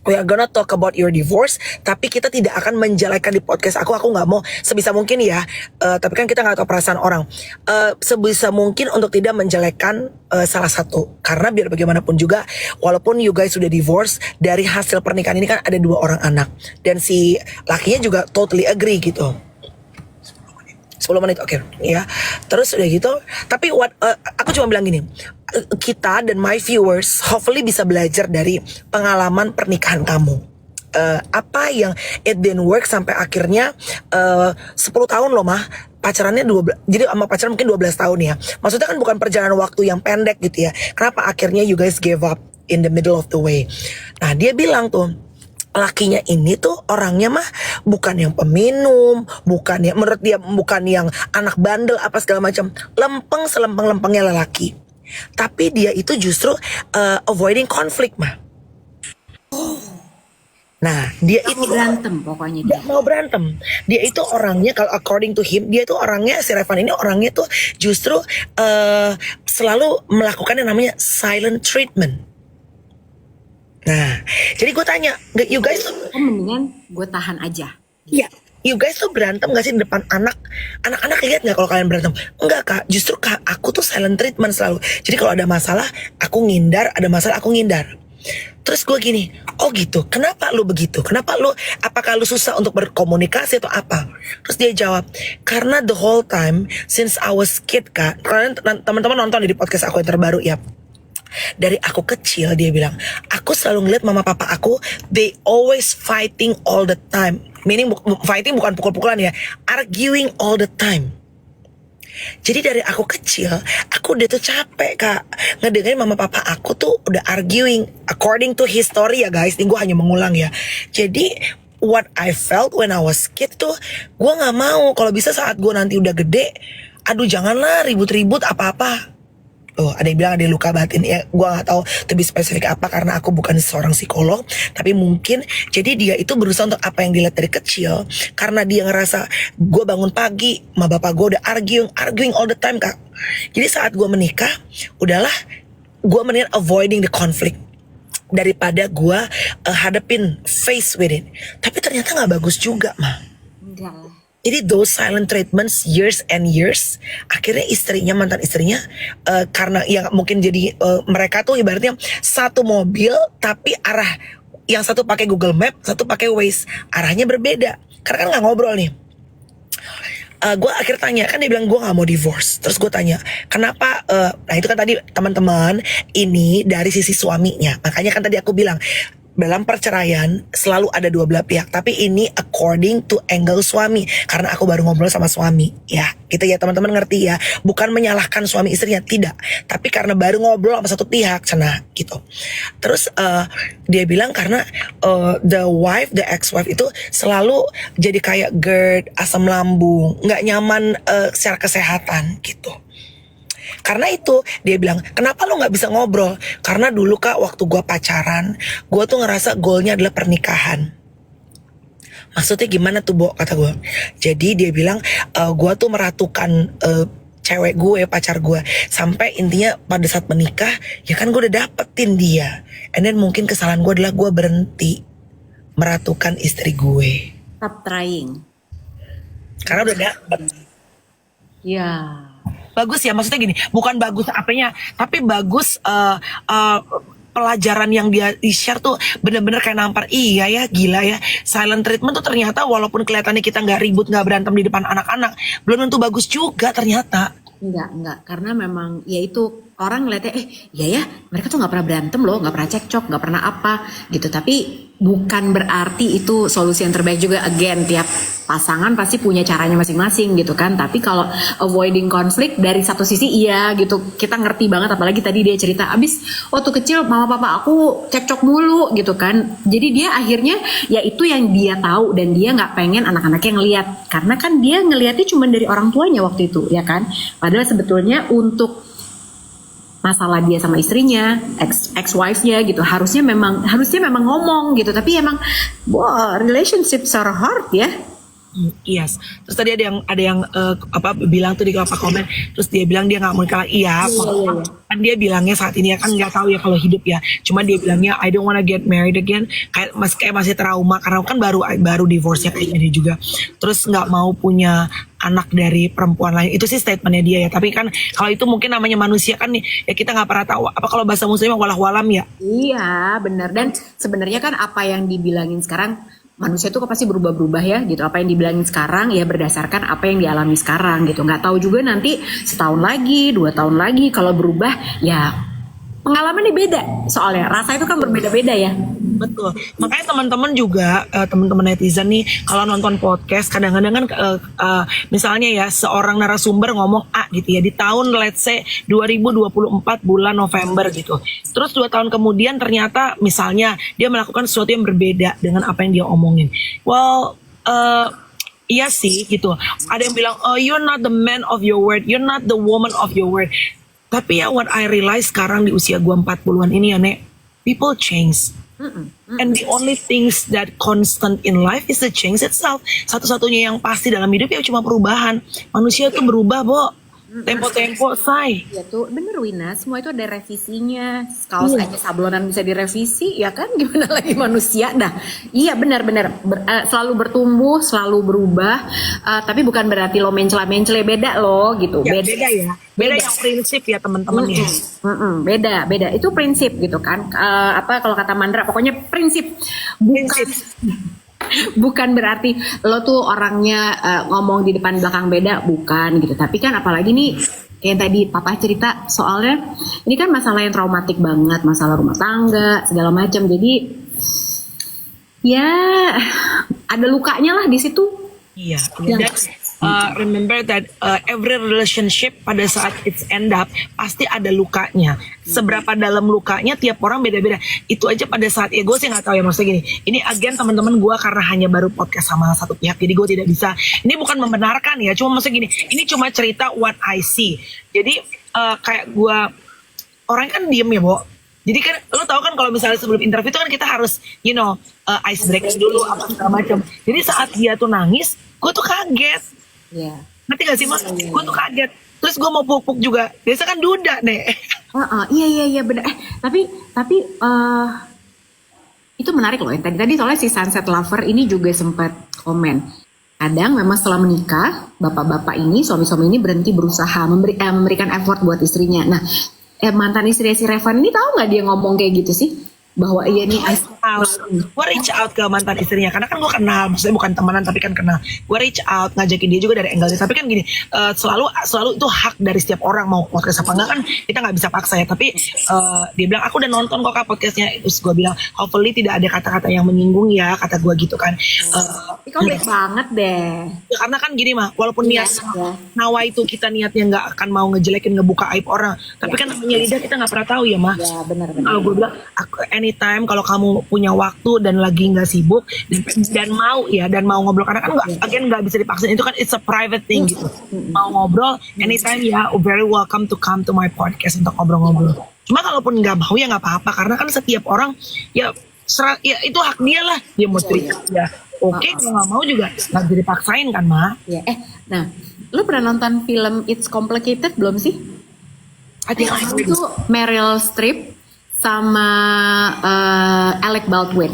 Speaker 1: we are gonna talk about your divorce, tapi kita tidak akan menjelekan di podcast aku nggak mau, sebisa mungkin ya, tapi kan kita nggak tahu perasaan orang, sebisa mungkin untuk tidak menjelekan salah satu, karena biar bagaimanapun juga, walaupun you guys sudah divorce, dari hasil pernikahan ini kan ada 2 orang anak, dan si lakinya juga totally agree gitu. 10 menit oke. Ya. Terus udah gitu, tapi aku cuma bilang gini, kita dan my viewers hopefully bisa belajar dari pengalaman pernikahan kamu. Apa yang it didn't work sampai akhirnya 10 tahun loh mah pacarannya 12, jadi sama pacaran mungkin 12 tahun ya. Maksudnya kan bukan perjalanan waktu yang pendek gitu ya. Kenapa akhirnya you guys gave up in the middle of the way? Nah, dia bilang tuh, lakinya ini tuh orangnya mah bukan yang peminum, bukan yang, menurut dia bukan yang anak bandel apa segala macam, lempeng selempeng-lempengnya lelaki. Tapi dia itu justru avoiding konflik mah. Nah, dia itu
Speaker 3: berantem pokoknya dia.
Speaker 1: Mau berantem. Dia itu orangnya, kalau according to him, dia itu orangnya, si Revan ini orangnya tuh justru selalu melakukan yang namanya silent treatment. Nah, jadi gue tanya, you guys tuh
Speaker 3: mendingan gue tahan aja.
Speaker 1: Iya, you guys tuh berantem gak sih di depan anak-anak lihat nggak kalau kalian berantem? Enggak kak, justru kak aku tuh silent treatment selalu. Jadi kalau ada masalah aku ngindar, ada masalah aku ngindar. Terus gue gini, oh gitu, kenapa lu begitu? Kenapa lu, apakah lu susah untuk berkomunikasi atau apa? Terus dia jawab, karena the whole time since I was kid kak, kalian teman-teman nonton di podcast aku yang terbaru ya. Dari aku kecil dia bilang, aku selalu ngeliat mama papa aku, they always fighting all the time. Meaning fighting bukan pukul-pukulan ya, arguing all the time. Jadi dari aku kecil, aku udah tuh capek kak ngedengerin mama papa aku tuh udah arguing. According to history ya guys, ini gue hanya mengulang ya. Jadi what I felt when I was kid tuh, gue gak mau kalau bisa saat gue nanti udah gede, aduh janganlah ribut-ribut apa-apa. Oh, ada yang bilang ada luka batin ya, gue nggak tahu lebih spesifik apa karena aku bukan seorang psikolog, tapi mungkin jadi dia itu berusaha untuk apa yang dilihat dari kecil, karena dia ngerasa gue bangun pagi, ma bapak gue udah arguing all the time kak. Jadi saat gue menikah, udahlah gue mendingan avoiding the conflict daripada gue hadapin face with it. Tapi ternyata nggak bagus juga mah.
Speaker 3: Enggak lah.
Speaker 1: Jadi those silent treatments years and years, akhirnya istrinya, mantan istrinya, karena yang mungkin jadi mereka tuh ibaratnya satu mobil tapi arah yang satu pakai Google Map, satu pakai Waze, arahnya berbeda karena kan nggak ngobrol nih. Gue akhirnya tanya, kan dia bilang gue gak mau divorce. Terus gue tanya, kenapa? Nah itu kan tadi teman-teman, ini dari sisi suaminya. Makanya kan tadi aku bilang, dalam perceraian selalu ada dua belah pihak, tapi ini according to angle suami, karena aku baru ngobrol sama suami ya, gitu ya teman-teman, ngerti ya, bukan menyalahkan suami istrinya, tidak, tapi karena baru ngobrol sama satu pihak, cenah gitu. Terus dia bilang karena the ex-wife itu selalu jadi kayak GERD, asam lambung, nggak nyaman secara kesehatan gitu. Karena itu dia bilang, kenapa lo gak bisa ngobrol? Karena dulu kak waktu gue pacaran, gue tuh ngerasa goalnya adalah pernikahan. Maksudnya gimana tuh Bo, kata gue. Jadi dia bilang, gue tuh meratukan cewek gue, pacar gue, sampai intinya pada saat menikah, ya kan gue udah dapetin dia. And then mungkin kesalahan gue adalah gue berhenti meratukan istri gue.
Speaker 3: Stop trying.
Speaker 1: Karena udah dapet.
Speaker 3: Ya.
Speaker 1: Bagus ya, maksudnya gini, bukan bagus apanya, tapi bagus pelajaran yang dia di-share tuh bener-bener kayak nampar, iya ya, gila ya, silent treatment tuh ternyata walaupun kelihatannya kita nggak ribut, nggak berantem di depan anak-anak, belum tentu bagus juga ternyata.
Speaker 3: Enggak, karena memang ya itu orang ngeliatnya iya ya mereka tuh nggak pernah berantem loh, nggak pernah cekcok, nggak pernah apa gitu, tapi bukan berarti itu solusi yang terbaik juga. Again, tiap pasangan pasti punya caranya masing-masing gitu kan, tapi kalau avoiding konflik dari satu sisi iya gitu, kita ngerti banget, apalagi tadi dia cerita abis waktu kecil mama papa aku cekcok mulu gitu kan, jadi dia akhirnya ya itu yang dia tahu dan dia nggak pengen anak-anaknya ngelihat, karena kan dia ngelihatnya cuma dari orang tuanya waktu itu ya kan, padahal sebetulnya untuk masalah dia sama istrinya, ex-wife-nya gitu, harusnya memang ngomong gitu, tapi emang relationships are hard ya.
Speaker 1: Yes. Terus tadi ada yang bilang tuh di kolom komen, terus dia bilang dia nggak mau nikah lagi. Iya. Kan dia bilangnya saat ini ya kan nggak tahu ya kalau hidup ya. Cuma dia bilangnya I don't wanna get married again. Kayak masih trauma karena kan baru divorce-nya kayaknya dia juga. Terus nggak mau punya anak dari perempuan lain. Itu sih statementnya dia ya. Tapi kan kalau itu mungkin namanya manusia kan ya kita nggak pernah tahu. Apa kalau bahasa muslim walau-walam ya?
Speaker 3: Iya benar, dan sebenarnya kan apa yang dibilangin sekarang, manusia itu pasti berubah-berubah ya gitu. Apa yang dibilangin sekarang ya berdasarkan apa yang dialami sekarang gitu. Nggak tahu juga nanti setahun lagi, 2 tahun lagi kalau berubah ya pengalamannya beda. Soalnya rasa itu kan berbeda-beda ya.
Speaker 1: Betul. Makanya teman-teman juga, teman-teman netizen nih, kalau nonton podcast kadang-kadang kan misalnya ya seorang narasumber ngomong A gitu ya di tahun let's say 2024 bulan November gitu. Terus 2 tahun kemudian ternyata misalnya dia melakukan sesuatu yang berbeda dengan apa yang dia omongin. Well, iya sih gitu. Ada yang bilang, oh you're not the man of your word, you're not the woman of your word. Tapi ya what I realize sekarang di usia gue 40-an ini ya Nek, people change. And the only things that constant in life is the change itself. Satu-satunya yang pasti dalam hidup ya cuma perubahan. Manusia itu berubah, Bo. Tempo-tempo, say.
Speaker 3: Ya tuh bener Wina, semua itu ada revisinya. Kaos aja sablonan bisa direvisi, ya kan? Gimana lagi manusia? Dah, iya benar-benar selalu bertumbuh, selalu berubah. Tapi bukan berarti lo mencela-mencela, beda lo gitu.
Speaker 1: Ya, beda ya. Beda yang prinsip ya teman-teman ya.
Speaker 3: Beda. Itu prinsip gitu kan. Apa kalau kata Mandra, pokoknya prinsip. Bukan berarti lo tuh orangnya ngomong di depan belakang beda, bukan gitu. Tapi kan apalagi nih kayak tadi papa cerita soalnya ini kan masalah yang traumatik banget, masalah rumah tangga segala macam. Jadi ya ada lukanya lah di situ.
Speaker 1: Iya. Dan remember that every relationship pada saat it's end up pasti ada lukanya. Seberapa dalam lukanya tiap orang beda-beda. Itu aja pada saat ya gue sih nggak tahu ya, maksudnya gini. Ini again teman-teman gue karena hanya baru podcast sama satu pihak, jadi gue tidak bisa. Ini bukan membenarkan ya, cuma maksudnya gini. Ini cuma cerita what I see. Jadi kayak gue orang kan diem ya, Bo. Jadi kan lo tau kan kalau misalnya sebelum interview itu kan kita harus ice breaking dulu apa segala macam. Jadi saat dia tuh nangis, gue tuh kaget.
Speaker 3: Iya.
Speaker 1: Ngerti gak sih mas? Gue tuh kaget. Terus gue mau pupuk juga. Biasa kan duda nih.
Speaker 3: Iya benar. Tapi itu menarik loh. Tadi soalnya si Sunset Lover ini juga sempat komen. Kadang memang setelah menikah, bapak-bapak ini, suami-suami ini berhenti berusaha memberikan effort buat istrinya. Nah, mantan istri si Revan ini tahu nggak dia ngomong kayak gitu sih? Bahwa iya nih
Speaker 1: gue reach out ke mantan istrinya karena kan gue kenal, maksudnya bukan temenan tapi kan kenal. Gue reach out ngajakin dia juga dari angle dia, tapi kan gini, selalu itu hak dari setiap orang mau podcast apa enggak kan kita nggak bisa paksa ya. Tapi dia bilang aku udah nonton kok Kak podcastnya, terus gue bilang hopefully tidak ada kata-kata yang menyinggung ya, kata gue gitu kan.
Speaker 3: Tapi kok baik banget deh.
Speaker 1: Ya, karena kan gini mah, walaupun niat nawa itu kita niatnya nggak akan mau ngejelekin ngebuka aib orang, tapi kan namanya lidah kita nggak pernah tahu ya mah.
Speaker 3: Ya benar.
Speaker 1: Kalau gue bilang anytime kalau kamu punya waktu dan lagi nggak sibuk dan mau ngobrol, karena kan nggak bisa dipaksain, itu kan it's a private thing gitu. Mau ngobrol anytime ya very welcome to come to my podcast untuk ngobrol-ngobrol. Cuma kalaupun nggak mau ya nggak apa-apa, karena kan setiap orang ya itu hak dia lah, dia mau cerita ya oke, kalau nggak mau juga nggak bisa dipaksain kan mah.
Speaker 3: Ya, nah lu pernah nonton film It's Complicated belum sih? Itu Meryl Streep sama Alec Baldwin.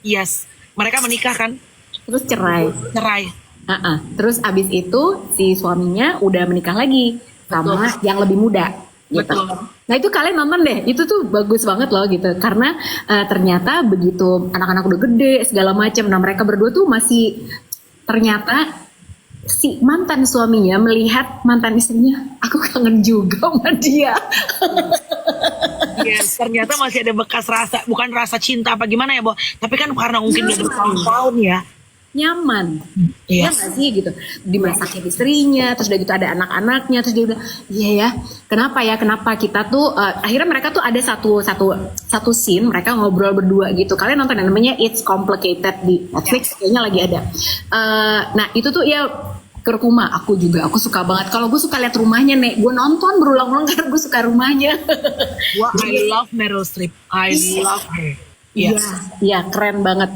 Speaker 1: Yes, mereka menikah kan?
Speaker 3: Terus cerai. Terus abis itu si suaminya udah menikah lagi sama yang lebih muda. Gitu.
Speaker 1: Betul.
Speaker 3: Nah itu kalian nonton deh, itu tuh bagus banget loh gitu. Karena ternyata begitu anak-anak udah gede segala macam, nah mereka berdua tuh masih ternyata si mantan suaminya melihat mantan istrinya, aku kangen juga sama dia.
Speaker 1: Yes, ternyata masih ada bekas rasa, bukan rasa cinta apa gimana ya, Bo. Tapi kan karena mungkin udah bertahun-tahun ya.
Speaker 3: Nyaman.
Speaker 1: Iya.
Speaker 3: Ya nggak sih gitu. Dimasakin istrinya, terus udah gitu ada anak-anaknya, terus dia bilang, iya ya, kenapa kita tuh, akhirnya mereka tuh ada satu scene, mereka ngobrol berdua gitu. Kalian nonton yang namanya It's Complicated di Netflix, kayaknya lagi ada. Nah itu tuh ya, ke rumah aku suka banget. Kalau gue suka lihat rumahnya nih, gue nonton berulang-ulang karena gue suka rumahnya.
Speaker 1: Wah, I love Meryl Streep. I love her.
Speaker 3: Iya, keren banget.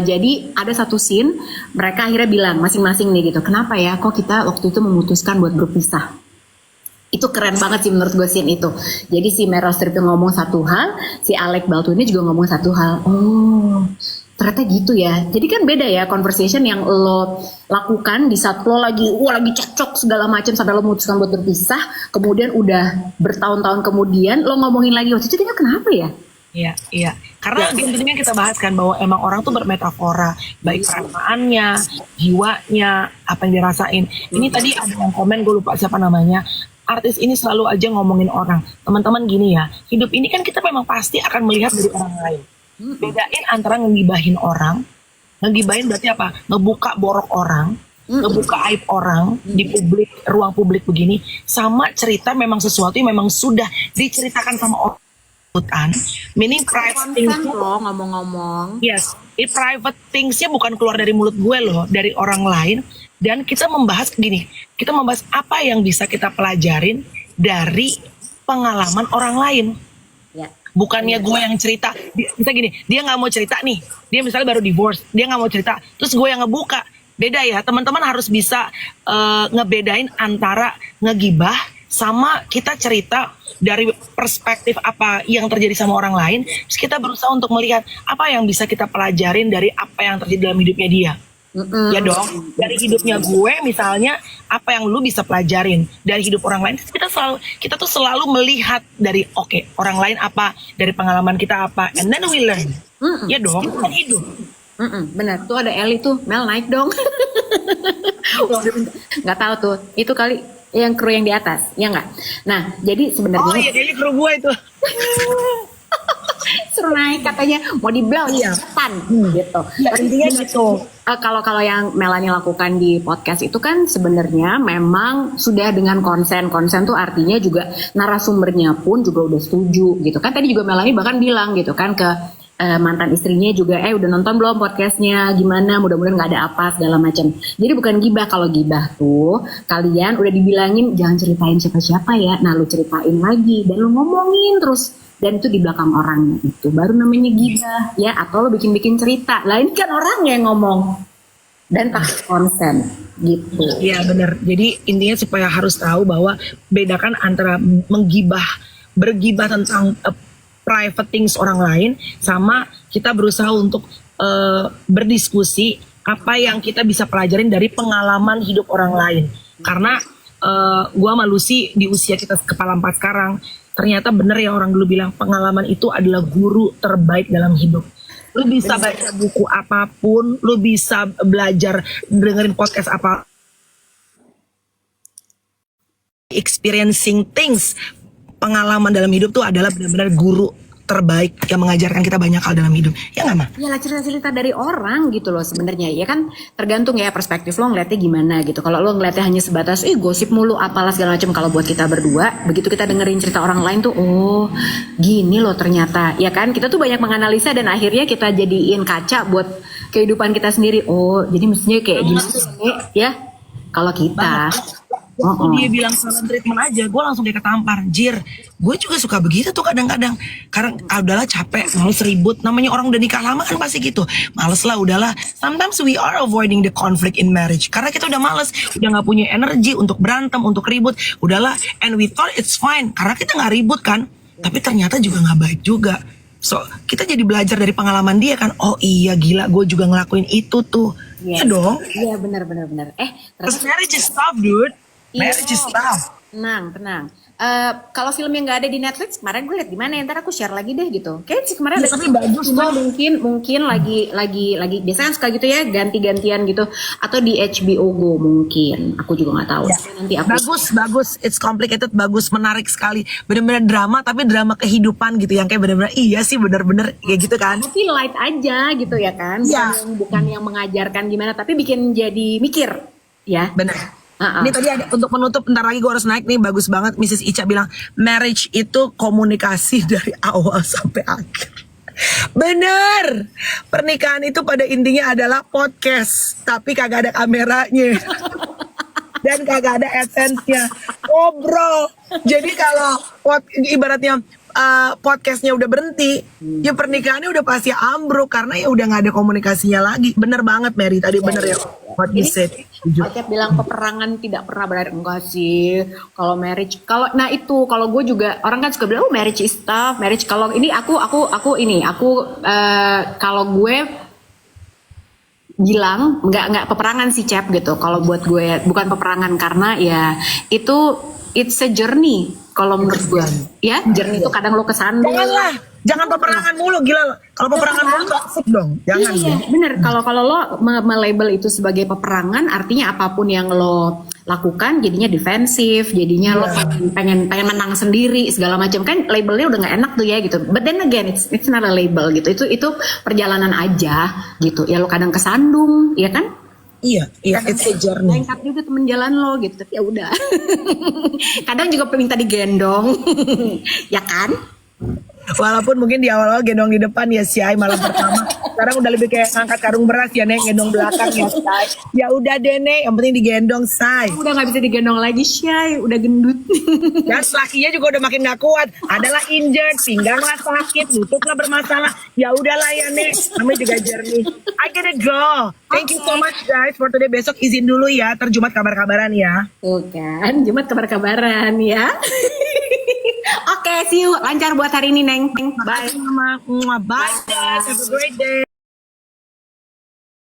Speaker 3: Jadi ada satu scene, mereka akhirnya bilang masing-masing nih gitu, kenapa ya kok kita waktu itu memutuskan buat berpisah. Itu keren banget sih menurut gue scene itu. Jadi si Meryl Streep ngomong satu hal, si Alec Baldwin juga ngomong satu hal. Oh, ternyata gitu ya. Jadi kan beda ya conversation yang lo lakukan di saat lo lagi cocok segala macam sampai lo memutuskan buat berpisah, kemudian udah bertahun-tahun kemudian lo ngomongin lagi waktu itu dia kenapa ya?
Speaker 1: Iya. Karena intinya kita bahas kan bahwa emang orang tuh bermetafora, baik perasaannya, jiwanya, apa yang dirasain. Ini tadi ada yang komen, gue lupa siapa namanya. Artis ini selalu aja ngomongin orang. Teman-teman gini ya, hidup ini kan kita memang pasti akan melihat dari orang lain. Bedain antara ngegibahin orang, ngegibahin berarti apa? Ngebuka borok orang, ngebuka aib orang di publik, ruang publik begini, sama cerita memang sesuatu yang memang sudah diceritakan sama orang. Meaning private things
Speaker 3: loh ngomong-ngomong.
Speaker 1: Yes, private thingsnya bukan keluar dari mulut gue loh, dari orang lain. Dan kita membahas gini, kita membahas apa yang bisa kita pelajarin dari pengalaman orang lain. Bukannya gue yang cerita, misalnya gini, dia nggak mau cerita nih, dia misalnya baru divorce, dia nggak mau cerita, terus gue yang ngebuka, beda ya. Teman-teman harus bisa ngebedain antara ngegibah sama kita cerita dari perspektif apa yang terjadi sama orang lain. Terus kita berusaha untuk melihat apa yang bisa kita pelajarin dari apa yang terjadi dalam hidupnya dia. Ya dong, dari hidupnya gue misalnya apa yang lu bisa pelajarin dari hidup orang lain. Kita tuh selalu melihat dari orang lain apa, dari pengalaman kita apa, and then we learn. Ya dong, kan hidup.
Speaker 3: Bener, tuh ada Eli tuh, Mel naik dong. Nggak tahu tuh, itu kali yang kru yang di atas, ya nggak? Nah, jadi sebenarnya
Speaker 1: Oh iya, jadi kru gue itu.
Speaker 3: suruh naik katanya mau di blow setan gitu.
Speaker 1: Ya, intinya gitu.
Speaker 3: Kalau yang Melanie lakukan di podcast itu kan sebenarnya memang sudah dengan konsen tuh artinya juga narasumbernya pun juga udah setuju gitu kan. Tadi juga Melanie bahkan bilang gitu kan ke mantan istrinya juga udah nonton belum podcastnya, gimana, mudah-mudahan nggak ada apa segala macam. Jadi bukan gibah. Kalau gibah tuh kalian udah dibilangin jangan ceritain siapa-siapa ya, nah lu ceritain lagi dan lu ngomongin terus, dan itu di belakang orangnya, itu baru namanya gibah ya. Atau lo bikin cerita, lah ini kan orang yang ngomong dan pakai konsen gitu.
Speaker 1: Iya benar. Jadi intinya supaya harus tahu bahwa bedakan antara bergibah tentang private things orang lain, sama kita berusaha untuk berdiskusi apa yang kita bisa pelajarin dari pengalaman hidup orang lain. Karena gua sama Lucy di usia kita kepala 4 sekarang, ternyata bener ya orang dulu bilang pengalaman itu adalah guru terbaik dalam hidup. Lu bisa baca buku apapun, lu bisa belajar dengerin podcast apa, experiencing things. Pengalaman dalam hidup tuh adalah benar-benar guru terbaik yang mengajarkan kita banyak hal dalam hidup. Ya nggak, Ma?
Speaker 3: Ya lah, cerita-cerita dari orang gitu loh sebenarnya. Ya kan tergantung ya perspektif lo ngeliatnya gimana gitu. Kalau lo ngeliatnya hanya sebatas gosip mulu apalah segala macam, kalau buat kita berdua, begitu kita dengerin cerita orang lain tuh, oh gini loh ternyata. Ya kan kita tuh banyak menganalisa dan akhirnya kita jadiin kaca buat kehidupan kita sendiri. Oh jadi mestinya kayak gini ya kalau kita.
Speaker 1: Waktu dia bilang silent treatment aja, gue langsung kayak ketampar. Jir, gue juga suka begitu tuh kadang-kadang. Karena udahlah capek, males ribut. Namanya orang udah nikah lama kan pasti gitu. Males lah, udahlah. Sometimes we are avoiding the conflict in marriage. Karena kita udah males, udah gak punya energi untuk berantem, untuk ribut. Udahlah, and we thought it's fine. Karena kita gak ribut kan. Tapi ternyata juga gak baik juga. So, kita jadi belajar dari pengalaman dia kan. Oh iya, gila, gue juga ngelakuin itu tuh. Iya dong.
Speaker 3: Iya benar.
Speaker 1: Terus marriage is tough, dude. Marriage is tough.
Speaker 3: Tenang. Kalau film yang nggak ada di Netflix kemarin gue liat di mana, ntar aku share lagi deh gitu. Kayak sih kemarin ada,
Speaker 1: tapi bagus
Speaker 3: cuma mungkin lagi biasanya suka gitu ya ganti-gantian gitu, atau di HBO Go mungkin. Aku juga nggak tahu.
Speaker 1: Ya.
Speaker 3: Nanti aku
Speaker 1: bagus. It's complicated, bagus, menarik sekali. Bener-bener drama, tapi drama kehidupan gitu yang kayak bener-bener iya sih bener-bener kayak gitu kan.
Speaker 3: tapi light aja gitu ya kan. Bukan yang mengajarkan gimana, tapi bikin jadi mikir ya.
Speaker 1: Bener. Ini tadi ada untuk menutup, bentar lagi gue harus naik nih, bagus banget Mrs. Ica bilang marriage itu komunikasi dari awal sampai akhir. Bener, pernikahan itu pada intinya adalah podcast, tapi kagak ada kameranya dan kagak ada essence-nya, ngobrol. Jadi kalau ibaratnya podcastnya udah berhenti, ya pernikahannya udah pasti ambruk karena ya udah nggak ada komunikasinya lagi. Bener banget Mary tadi, bener ya what you said.
Speaker 3: Ocep bilang peperangan tidak pernah berakhir, enggak sih. Kalau marriage, nah itu kalau gue juga orang kan suka bilang marriage is tough, marriage. Kalau ini aku kalau gue bilang nggak peperangan sih Cep gitu. Kalau buat gue bukan peperangan karena ya itu it's a journey. Kalau menurut gue ya journey itu kadang lo kesandung.
Speaker 1: Jangan peperangan mulu, gila. Kalau peperangan mulu toxic dong. Jangan.
Speaker 3: Iya, bener. Kalau lo melabel itu sebagai peperangan, artinya apapun yang lo lakukan jadinya defensif, jadinya lo pengen menang sendiri segala macam, kan labelnya udah nggak enak tuh ya gitu. But then again it's not a label gitu. Itu perjalanan aja gitu. Ya lo kadang kesandung, ya kan?
Speaker 1: Iya, it's a journey.
Speaker 3: Lengkap juga temen jalan lo gitu, tapi ya udah. Kadang juga minta digendong, ya kan?
Speaker 1: Walaupun mungkin di awal-awal gendong di depan ya si Ai malam pertama Sekarang udah lebih kayak ngangkat karung beras ya Nek, gendong belakang ya Say. Ya udah deh Nek, yang penting digendong Say.
Speaker 3: Udah nggak bisa digendong lagi, Syai. Udah gendut.
Speaker 1: Dan lakinya juga udah makin gak kuat. Adalah injured, pingganglah sakit, lututlah bermasalah. Ya udahlah ya Nek, namanya juga journey. I gotta go. Thank you so much guys for today. Besok izin dulu ya, terjumat kabar-kabaran ya.
Speaker 3: Tuh kan, Jumat kabar-kabaran ya. Oke, see you. Lancar buat hari ini, Neng. Bye.
Speaker 1: Bye. Bye guys, have a great day.